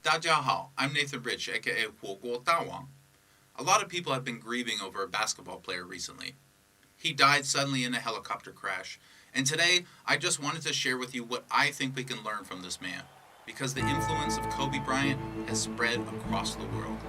大家好, I'm Nathan Rich, aka 火锅大王. A lot of people have been grieving over a basketball player recently. He died suddenly in a helicopter crash, and today I just wanted to share with you what I think we can learn from this man, because the influence of Kobe Bryant has spread across the world.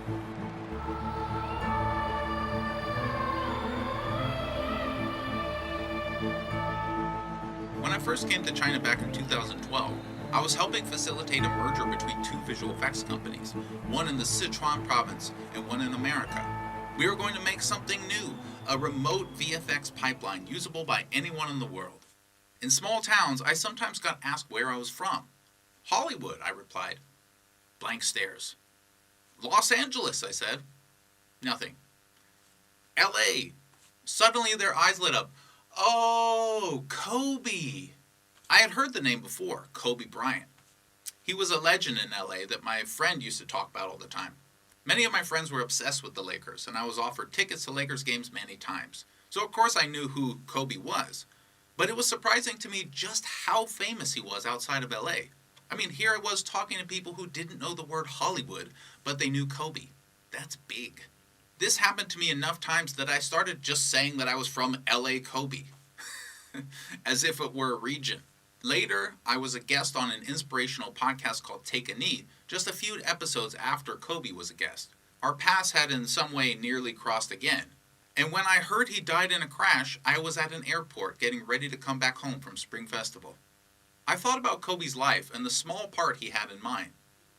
When I first came to China back in 2012, I was helping facilitate a merger between two visual effects companies, one in the Sichuan province and one in America. We were going to make something new, a remote VFX pipeline usable by anyone in the world. In small towns, I sometimes got asked where I was from. Hollywood, I replied. Blank stares. Los Angeles, I said. Nothing. LA. Suddenly their eyes lit up. Oh, Kobe. I had heard the name before, Kobe Bryant. He was a legend in LA that my friend used to talk about all the time. Many of my friends were obsessed with the Lakers, and I was offered tickets to Lakers games many times. So of course I knew who Kobe was. But it was surprising to me just how famous he was outside of LA. I mean, here I was talking to people who didn't know the word Hollywood, but they knew Kobe. That's big. This happened to me enough times that I started just saying that I was from LA Kobe. As if it were a region. Later, I was a guest on an inspirational podcast called Take a Knee, just a few episodes after Kobe was a guest. Our paths had in some way nearly crossed again. And when I heard he died in a crash, I was at an airport getting ready to come back home from Spring Festival. I thought about Kobe's life and the small part he had in mind.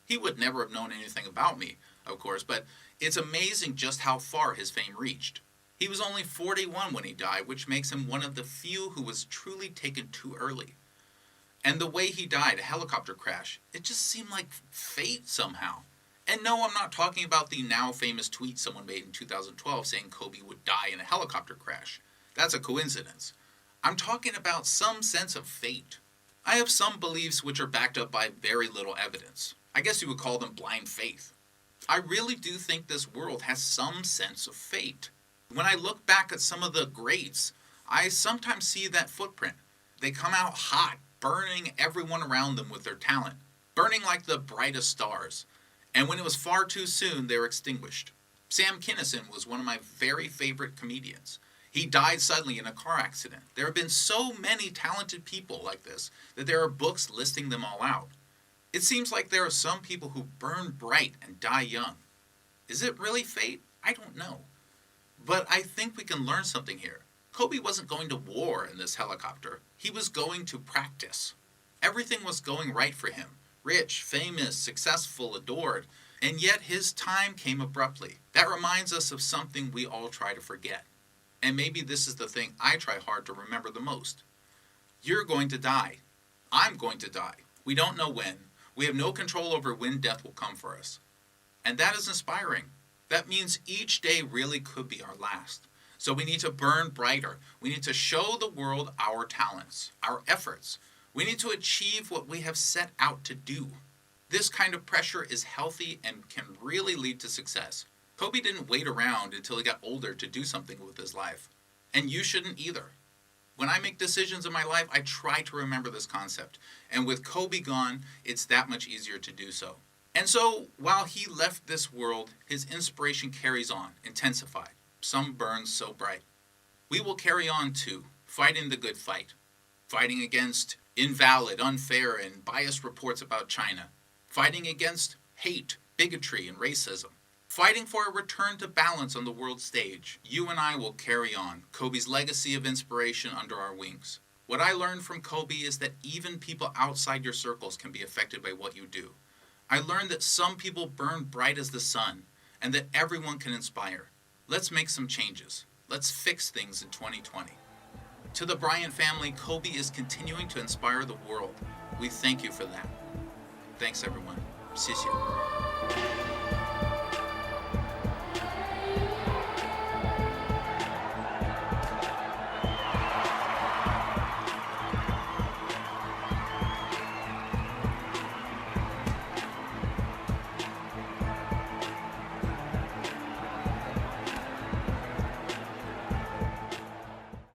He would never have known anything about me, of course, but it's amazing just how far his fame reached. He was only 41 when he died, which makes him one of the few who was truly taken too early. And the way he died, a helicopter crash, it just seemed like fate somehow. And no, I'm not talking about the now famous tweet someone made in 2012 saying Kobe would die in a helicopter crash. That's a coincidence. I'm talking about some sense of fate. I have some beliefs which are backed up by very little evidence. I guess you would call them blind faith. I really do think this world has some sense of fate. When I look back at some of the greats, I sometimes see that footprint. They come out hot, burning everyone around them with their talent, burning like the brightest stars. And when it was far too soon, they were extinguished. Sam Kinison was one of my very favorite comedians. He died suddenly in a car accident. There have been so many talented people like this that there are books listing them all out. It seems like there are some people who burn bright and die young. Is it really fate? I don't know. But I think we can learn something here. Kobe wasn't going to war in this helicopter. He was going to practice. Everything was going right for him. Rich, famous, successful, adored. And yet his time came abruptly. That reminds us of something we all try to forget. And maybe this is the thing I try hard to remember the most. You're going to die. I'm going to die. We don't know when. We have no control over when death will come for us. And that is inspiring. That means each day really could be our last. So we need to burn brighter. We need to show the world our talents, our efforts. We need to achieve what we have set out to do. This kind of pressure is healthy and can really lead to success. Kobe didn't wait around until he got older to do something with his life. And you shouldn't either. When I make decisions in my life, I try to remember this concept. And with Kobe gone, it's that much easier to do so. And so, while he left this world, his inspiration carries on, intensified. Some burn so bright. We will carry on too, fighting the good fight. Fighting against invalid, unfair, and biased reports about China. Fighting against hate, bigotry, and racism. Fighting for a return to balance on the world stage. You and I will carry on Kobe's legacy of inspiration under our wings. What I learned from Kobe is that even people outside your circles can be affected by what you do. I learned that some people burn bright as the sun, and that everyone can inspire. Let's make some changes. Let's fix things in 2020. To the Bryant family, Kobe is continuing to inspire the world. We thank you for that. Thanks everyone. 谢谢.